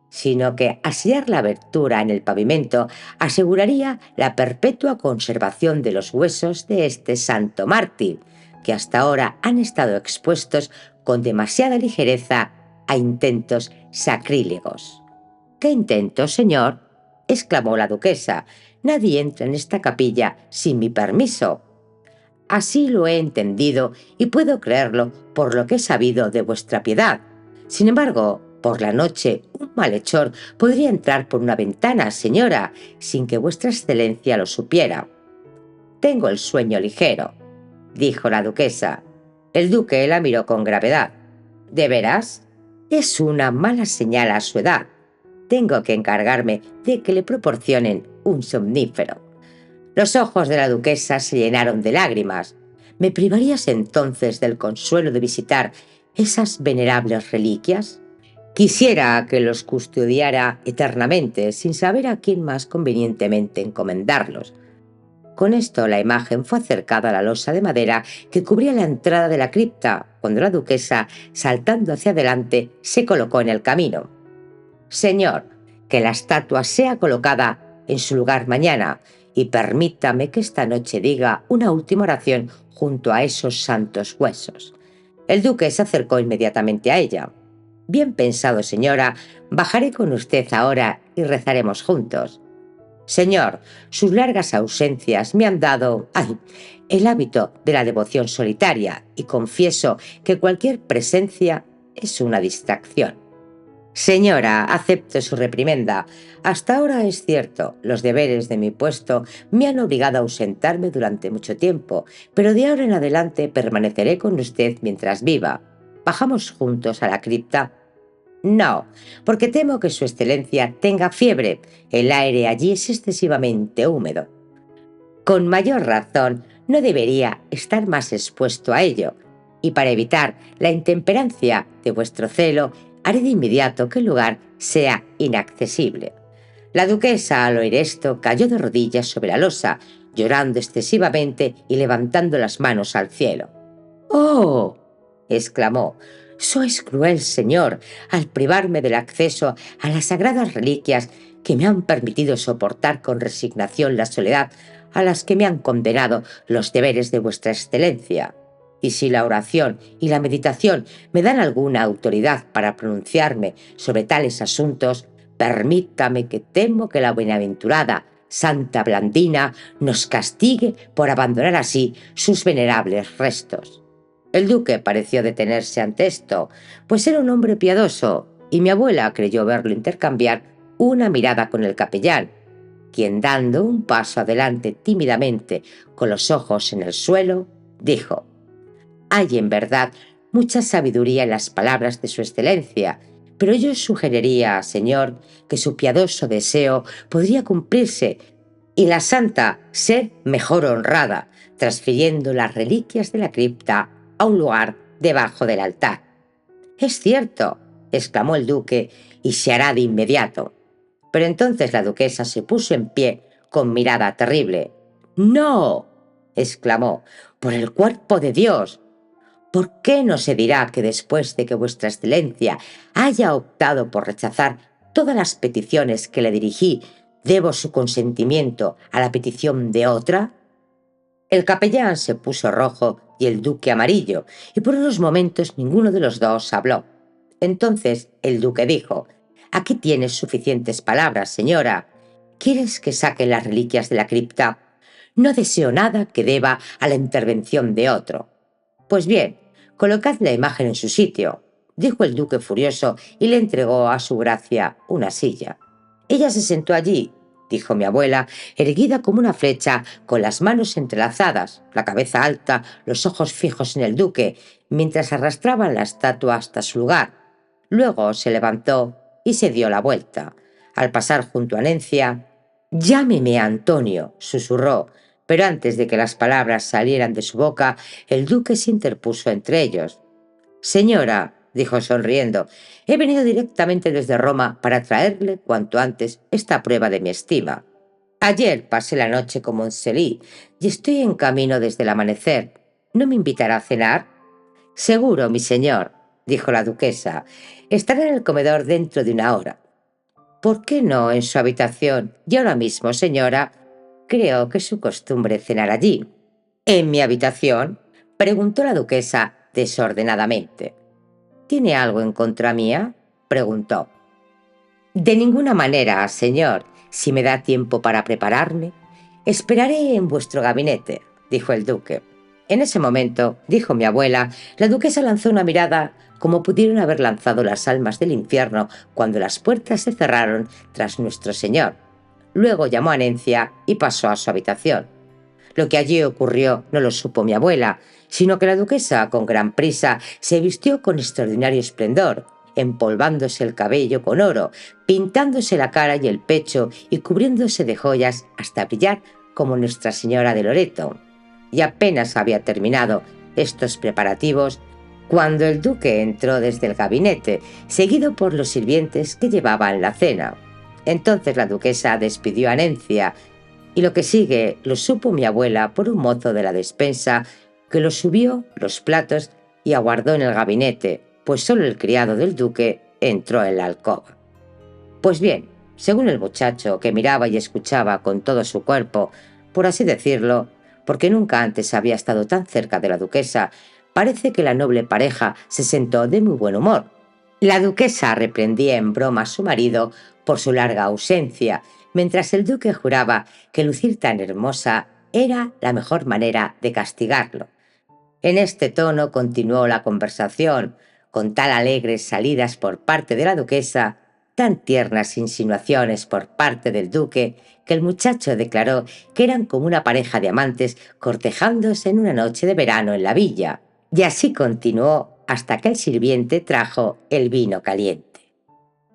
sino que al sellar la abertura en el pavimento aseguraría la perpetua conservación de los huesos de este santo mártir, que hasta ahora han estado expuestos con demasiada ligereza a intentos sacrílegos». «¿Qué intentos, señor?», exclamó la duquesa. «Nadie entra en esta capilla sin mi permiso». «Así lo he entendido y puedo creerlo por lo que he sabido de vuestra piedad. Sin embargo, por la noche un malhechor podría entrar por una ventana, señora, sin que vuestra excelencia lo supiera». «Tengo el sueño ligero», dijo la duquesa. El duque la miró con gravedad. «¿De veras? Es una mala señal a su edad. Tengo que encargarme de que le proporcionen un somnífero». Los ojos de la duquesa se llenaron de lágrimas. «¿Me privarías entonces del consuelo de visitar esas venerables reliquias? Quisiera que los custodiara eternamente, sin saber a quién más convenientemente encomendarlos». Con esto la imagen fue acercada a la losa de madera que cubría la entrada de la cripta, cuando la duquesa, saltando hacia adelante, se colocó en el camino. Señor, que la estatua sea colocada en su lugar mañana y permítame que esta noche diga una última oración junto a esos santos huesos. El duque se acercó inmediatamente a ella. Bien pensado, señora, bajaré con usted ahora y rezaremos juntos. Señor, sus largas ausencias me han dado, el hábito de la devoción solitaria y confieso que cualquier presencia es una distracción. Señora, acepto su reprimenda. Hasta ahora es cierto, los deberes de mi puesto me han obligado a ausentarme durante mucho tiempo, pero de ahora en adelante permaneceré con usted mientras viva. ¿Bajamos juntos a la cripta? No, porque temo que su excelencia tenga fiebre. El aire allí es excesivamente húmedo. Con mayor razón, no debería estar más expuesto a ello, y para evitar la intemperancia de vuestro celo, haré de inmediato que el lugar sea inaccesible. La duquesa, al oír esto, cayó de rodillas sobre la losa, llorando excesivamente y levantando las manos al cielo. ¡Oh!, exclamó, «sois cruel, señor, al privarme del acceso a las sagradas reliquias que me han permitido soportar con resignación la soledad a las que me han condenado los deberes de vuestra excelencia. Y si la oración y la meditación me dan alguna autoridad para pronunciarme sobre tales asuntos, permítame que temo que la bienaventurada Santa Blandina nos castigue por abandonar así sus venerables restos». El duque pareció detenerse ante esto, pues era un hombre piadoso, y mi abuela creyó verlo intercambiar una mirada con el capellán, quien, dando un paso adelante tímidamente con los ojos en el suelo, dijo: «Hay en verdad mucha sabiduría en las palabras de su excelencia, pero yo sugeriría, señor, que su piadoso deseo podría cumplirse y la santa ser mejor honrada, transfiriendo las reliquias de la cripta a un lugar debajo del altar». «Es cierto», exclamó el duque, «y se hará de inmediato». Pero entonces la duquesa se puso en pie con mirada terrible. «¡No!», exclamó, «por el cuerpo de Dios. ¿Por qué no se dirá que después de que vuestra excelencia haya optado por rechazar todas las peticiones que le dirigí, debo su consentimiento a la petición de otra?» El capellán se puso rojo y el duque amarillo, y por unos momentos ninguno de los dos habló. Entonces el duque dijo: «Aquí tienes suficientes palabras, señora. ¿Quieres que saque las reliquias de la cripta? No deseo nada que deba a la intervención de otro». «Pues bien, colocad la imagen en su sitio», dijo el duque furioso, y le entregó a su gracia una silla. «Ella se sentó allí», dijo mi abuela, erguida como una flecha, con las manos entrelazadas, la cabeza alta, los ojos fijos en el duque, mientras arrastraban la estatua hasta su lugar. Luego se levantó y se dio la vuelta. Al pasar junto a Nencia: «Llámeme Antonio», susurró, pero antes de que las palabras salieran de su boca, el duque se interpuso entre ellos. «Señora», dijo sonriendo, «he venido directamente desde Roma para traerle cuanto antes esta prueba de mi estima. Ayer pasé la noche con Monselí y estoy en camino desde el amanecer. ¿No me invitará a cenar?» «Seguro, mi señor», dijo la duquesa. «Estará en el comedor dentro de una hora». «¿Por qué no en su habitación? Y ahora mismo, señora. Creo que es su costumbre cenar allí». «¿En mi habitación?», preguntó la duquesa desordenadamente. «¿Tiene algo en contra mía?», preguntó. «De ninguna manera, señor. Si me da tiempo para prepararme, esperaré en vuestro gabinete», dijo el duque. En ese momento, dijo mi abuela, la duquesa lanzó una mirada como pudieron haber lanzado las almas del infierno cuando las puertas se cerraron tras nuestro señor. Luego llamó a Nencia y pasó a su habitación. Lo que allí ocurrió no lo supo mi abuela, sino que la duquesa, con gran prisa, se vistió con extraordinario esplendor, empolvándose el cabello con oro, pintándose la cara y el pecho y cubriéndose de joyas hasta brillar como Nuestra Señora de Loreto. Y apenas había terminado estos preparativos cuando el duque entró desde el gabinete, seguido por los sirvientes que llevaban la cena. Entonces la duquesa despidió a Nencia, y lo que sigue lo supo mi abuela por un mozo de la despensa que lo subió los platos y aguardó en el gabinete, pues solo el criado del duque entró en la alcoba. Pues bien, según el muchacho, que miraba y escuchaba con todo su cuerpo, por así decirlo, porque nunca antes había estado tan cerca de la duquesa, parece que la noble pareja se sentó de muy buen humor. La duquesa reprendía en broma a su marido por su larga ausencia, mientras el duque juraba que lucir tan hermosa era la mejor manera de castigarlo. En este tono continuó la conversación, con tal alegres salidas por parte de la duquesa, tan tiernas insinuaciones por parte del duque, que el muchacho declaró que eran como una pareja de amantes cortejándose en una noche de verano en la villa. Y así continuó hasta que el sirviente trajo el vino caliente.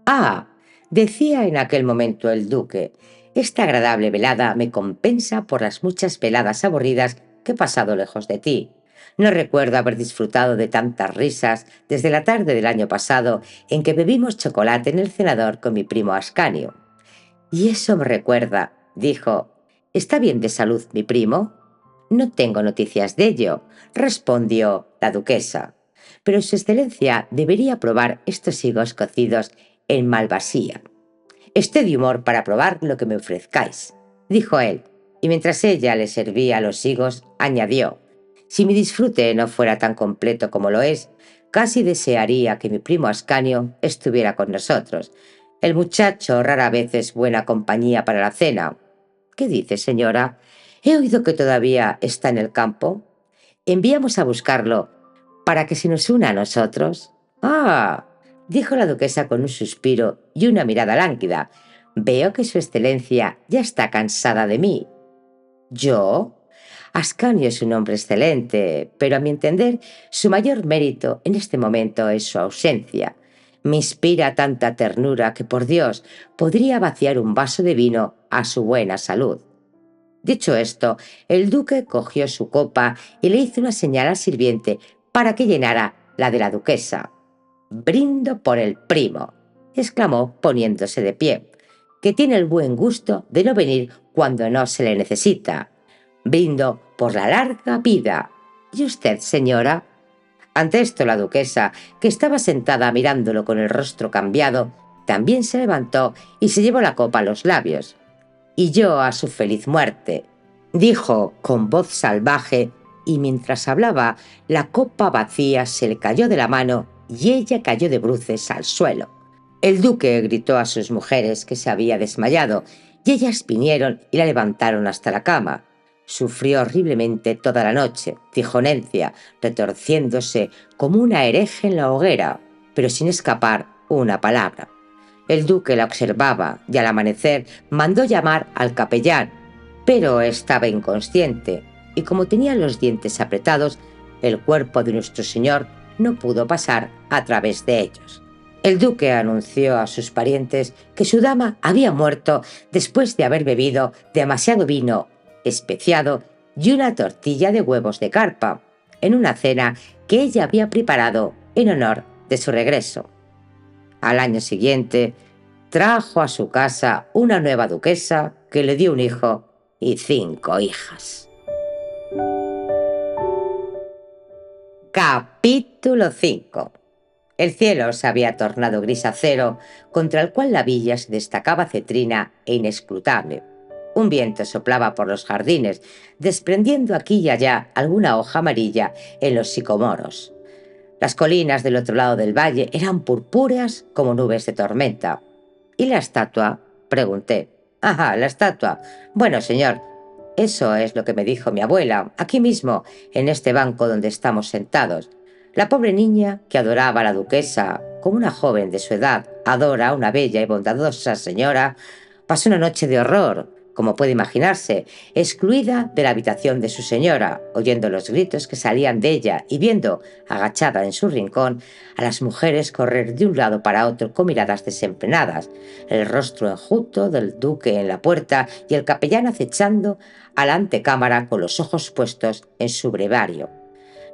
«Ah», decía en aquel momento el duque, «esta agradable velada me compensa por las muchas veladas aburridas que he pasado lejos de ti. No recuerdo haber disfrutado de tantas risas desde la tarde del año pasado en que bebimos chocolate en el cenador con mi primo Ascanio». «Y eso me recuerda», dijo. «¿Está bien de salud mi primo?» «No tengo noticias de ello», respondió la duquesa. «Pero su excelencia debería probar estos higos cocidos en Malvasía. Estoy de humor para probar lo que me ofrezcáis», dijo él, y mientras ella le servía los higos, añadió: «Si mi disfrute no fuera tan completo como lo es, casi desearía que mi primo Ascanio estuviera con nosotros. El muchacho rara vez es buena compañía para la cena». «¿Qué dice, señora? He oído que todavía está en el campo. Enviamos a buscarlo para que se nos una a nosotros». «Ah», dijo la duquesa con un suspiro y una mirada lánguida, «veo que su excelencia ya está cansada de mí». «¿Yo?» «Ascanio es un hombre excelente, pero a mi entender su mayor mérito en este momento es su ausencia. Me inspira tanta ternura que, por Dios, podría vaciar un vaso de vino a su buena salud». Dicho esto, el duque cogió su copa y le hizo una señal al sirviente para que llenara la de la duquesa. «Brindo por el primo», exclamó poniéndose de pie, «que tiene el buen gusto de no venir cuando no se le necesita. Brindo por la larga vida. ¿Y usted, señora?». Ante esto la duquesa, que estaba sentada mirándolo con el rostro cambiado, también se levantó y se llevó la copa a los labios. «Y yo a su feliz muerte», dijo con voz salvaje, y mientras hablaba, la copa vacía se le cayó de la mano y ella cayó de bruces al suelo. El duque gritó a sus mujeres que se había desmayado, y ellas vinieron y la levantaron hasta la cama. Sufrió horriblemente toda la noche, dijo Nencia, retorciéndose como una hereje en la hoguera, pero sin escapar una palabra. El duque la observaba y al amanecer mandó llamar al capellán, pero estaba inconsciente, y como tenía los dientes apretados, el cuerpo de nuestro señor no pudo pasar a través de ellos. El duque anunció a sus parientes que su dama había muerto después de haber bebido demasiado vino especiado y una tortilla de huevos de carpa, en una cena que ella había preparado en honor de su regreso. Al año siguiente, trajo a su casa una nueva duquesa que le dio un hijo y 5 hijas. Capítulo 5. El cielo se había tornado gris acero, contra el cual la villa se destacaba cetrina e inescrutable. Un viento soplaba por los jardines, desprendiendo aquí y allá alguna hoja amarilla en los sicomoros. Las colinas del otro lado del valle eran purpúreas como nubes de tormenta. «¿Y la estatua?», pregunté. «Ajá, la estatua. Bueno, señor, eso es lo que me dijo mi abuela, aquí mismo, en este banco donde estamos sentados. La pobre niña, que adoraba a la duquesa, como una joven de su edad adora a una bella y bondadosa señora, pasó una noche de horror, como puede imaginarse, excluida de la habitación de su señora, oyendo los gritos que salían de ella y viendo, agachada en su rincón, a las mujeres correr de un lado para otro con miradas desenfrenadas, el rostro enjuto del duque en la puerta y el capellán acechando a la antecámara con los ojos puestos en su breviario.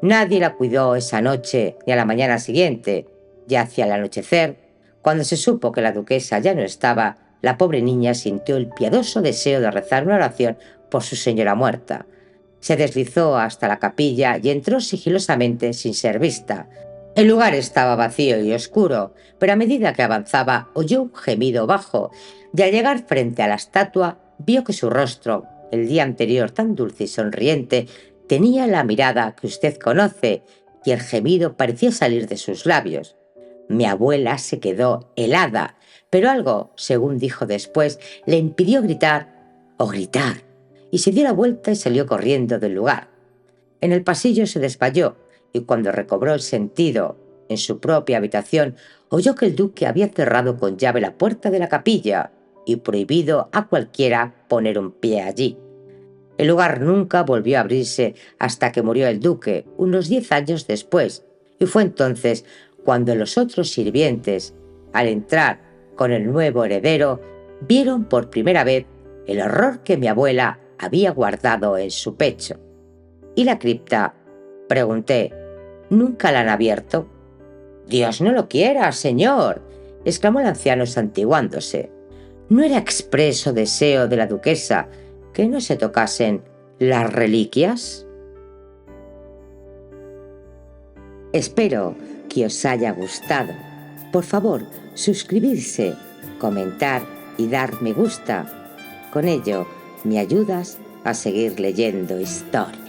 Nadie la cuidó esa noche ni a la mañana siguiente, y hacia el anochecer, cuando se supo que la duquesa ya no estaba, la pobre niña sintió el piadoso deseo de rezar una oración por su señora muerta. Se deslizó hasta la capilla y entró sigilosamente sin ser vista. El lugar estaba vacío y oscuro, pero a medida que avanzaba oyó un gemido bajo y al llegar frente a la estatua vio que su rostro, el día anterior tan dulce y sonriente, tenía la mirada que usted conoce y el gemido parecía salir de sus labios. Mi abuela se quedó helada, pero algo, según dijo después, le impidió gritar, y se dio la vuelta y salió corriendo del lugar. En el pasillo se desmayó y cuando recobró el sentido en su propia habitación, oyó que el duque había cerrado con llave la puerta de la capilla y prohibido a cualquiera poner un pie allí. El lugar nunca volvió a abrirse hasta que murió el duque, unos 10 años después, y fue entonces cuando los otros sirvientes, al entrar con el nuevo heredero, vieron por primera vez el horror que mi abuela había guardado en su pecho. ¿Y la cripta? Pregunté. ¿Nunca la han abierto? Dios no lo quiera, señor, exclamó el anciano santiguándose. ¿No era expreso deseo de la duquesa que no se tocasen las reliquias? Espero que os haya gustado. Por favor, suscribirse, comentar y dar me gusta. Con ello me ayudas a seguir leyendo historia.